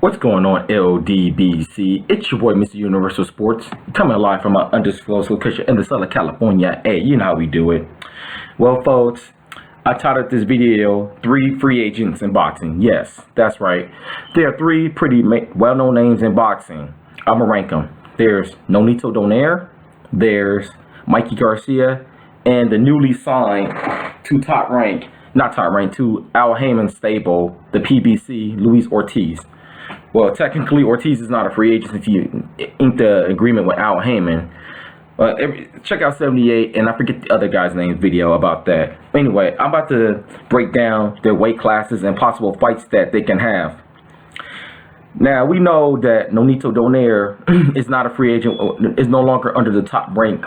What's going on, LDBC? It's your boy, Mr. Universal Sports, coming live from my undisclosed location in the Southern California. Hey, you know how we do it. Well, folks, I titled this video, 3 Free Agents in Boxing. Yes, that's right. There are 3 pretty well-known names in boxing. I'm going to rank them. There's Nonito Donaire, there's Mikey Garcia, and the newly signed to to Al Heyman stable, the PBC, Luis Ortiz. Well, technically, Ortiz is not a free agent if you inked the agreement with Al Heyman. Check out 78, and I forget the other guy's name video about that. Anyway, I'm about to break down their weight classes and possible fights that they can have. Now, we know that Nonito Donaire is not a free agent, is no longer under the top rank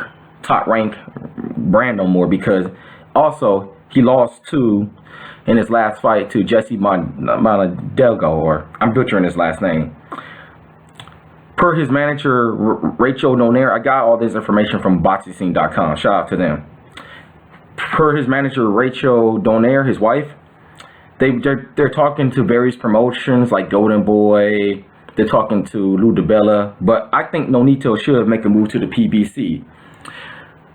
brand no more, because also he lost in his last fight to Jesse Mondelgo, or I'm butchering his last name. Per his manager, Rachel Donaire, I got all this information from boxing.com. Shout out to them. Per his manager, Rachel Donaire, his wife, they're talking to various promotions like Golden Boy. They're talking to Lou DiBella. But I think Nonito should make a move to the PBC.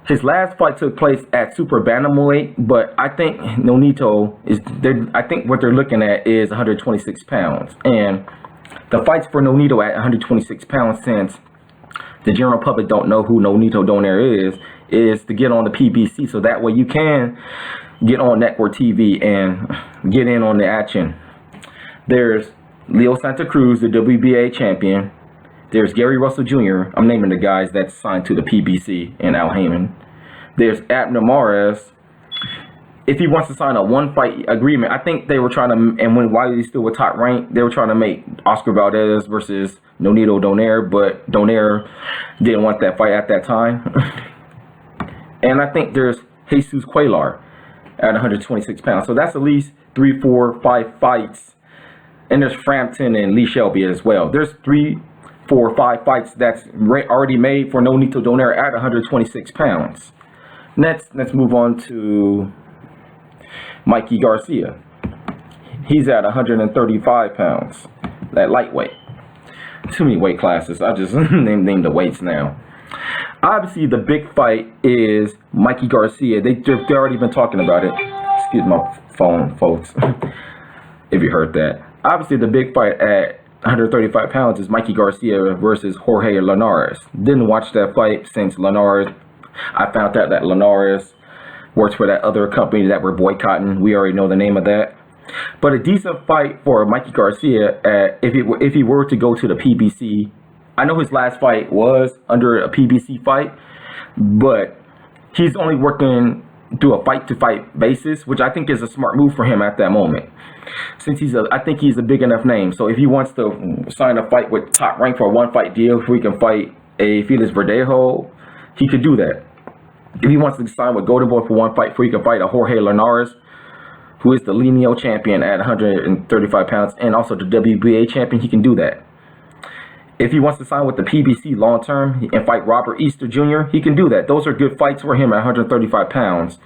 His last fight took place at Super Bantamweight, but I think Nonito I think what they're looking at is 126 pounds. And the fights for Nonito at 126 pounds, since the general public don't know who Nonito Donaire is to get on the PBC, so that way you can get on network TV and get in on the action. There's Leo Santa Cruz, the WBA champion. There's Gary Russell Jr. I'm naming the guys that's signed to the PBC and Al Heyman. There's Abner Mares. If he wants to sign a one-fight agreement, I think they were trying to, and while he's still with top rank, they were trying to make Oscar Valdez versus Nonito Donaire, but Donaire didn't want that fight at that time. And I think there's Jesus Cuellar at 126 pounds. So that's at least 3, 4, 5 fights. And there's Frampton and Lee Shelby as well. There's 3, 4, 5 fights that's already made for Nonito Donaire at 126 pounds. Next, let's move on to Mikey Garcia. He's at 135 pounds, that lightweight. Too many weight classes. I just named the weights now. Obviously, the big fight is Mikey Garcia. They've already been talking about it. Excuse my phone, folks, if you heard that. Obviously, the big fight at 135 pounds is Mikey Garcia versus Jorge Linares. Didn't watch that fight since Linares. I found out that Linares works for that other company that we're boycotting. We already know the name of that. But a decent fight for Mikey Garcia if he were to go to the PBC. I know his last fight was under a PBC fight, but he's only working through a fight-to-fight basis, which I think is a smart move for him at that moment. Since I think he's a big enough name. So if he wants to sign a fight with Top Rank for a one-fight deal, if we can fight a Felix Verdejo, he could do that. If he wants to sign with Golden Boy for one fight, he can fight a Jorge Linares, who is the lineal champion at 135 pounds, and also the WBA champion, he can do that. If he wants to sign with the PBC long-term and fight Robert Easter Jr., he can do that. Those are good fights for him at 135 pounds.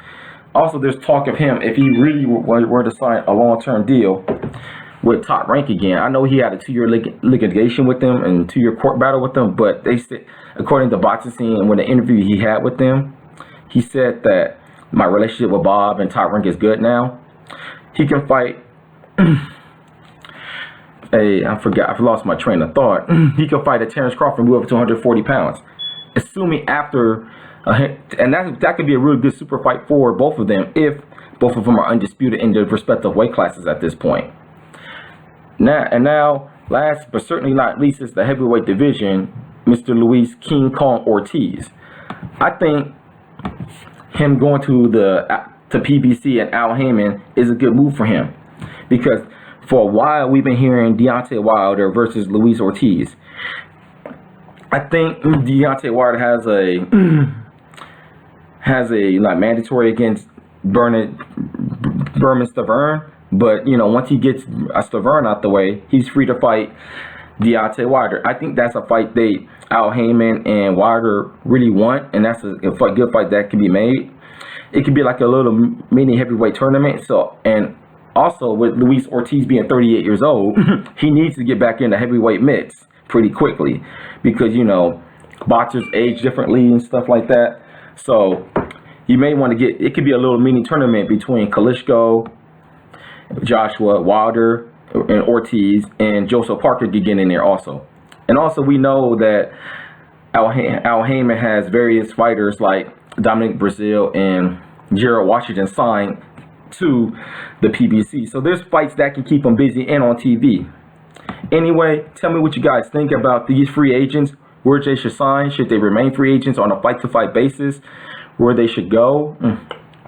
Also, there's talk of him, if he really were to sign a long-term deal with Top Rank again. I know he had a 2-year litigation with them and 2-year court battle with them, but they said, according to Boxing Scene, and when the interview he had with them, he said that my relationship with Bob and Top Rank is good now. He can fight I've lost my train of thought. He can fight a Terrence Crawford and move up to 140 pounds. Assuming after, and that could be a really good super fight for both of them if both of them are undisputed in their respective weight classes at this point. Now, last but certainly not least, is the heavyweight division, Mr. Luis King Kong Ortiz. I think him going to PBC and Al Heyman is a good move for him, because for a while we've been hearing Deontay Wilder versus Luis Ortiz. I think Deontay Wilder has a like mandatory against Berman Stavern, but you know, once he gets Stavern out the way, he's free to fight Deontay Wilder. I think that's a fight Al Heyman and Wilder really want, and that's a good fight that can be made. It could be like a little mini heavyweight tournament. So, and Also, with Luis Ortiz being 38 years old, he needs to get back into heavyweight mitts pretty quickly because, you know, boxers age differently and stuff like that. So you may want to get, it could be a little mini tournament between Klitschko, Joshua, Wilder, and Ortiz, and Joseph Parker could get in there also. And also we know that Al Heyman has various fighters like Dominic Brazil and Gerald Washington signed to the PBC. So there's fights that can keep them busy and on TV. Anyway, tell me what you guys think about these free agents, where they should sign, should they remain free agents on a fight-to-fight basis, where they should go,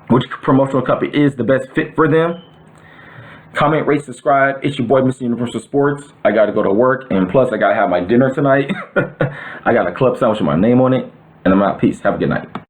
which promotional company is the best fit for them. Comment, rate, subscribe. It's your boy, Mr. Universal Sports. I got to go to work, and plus I got to have my dinner tonight. I got a club sandwich with my name on it, and I'm out. Peace. Have a good night.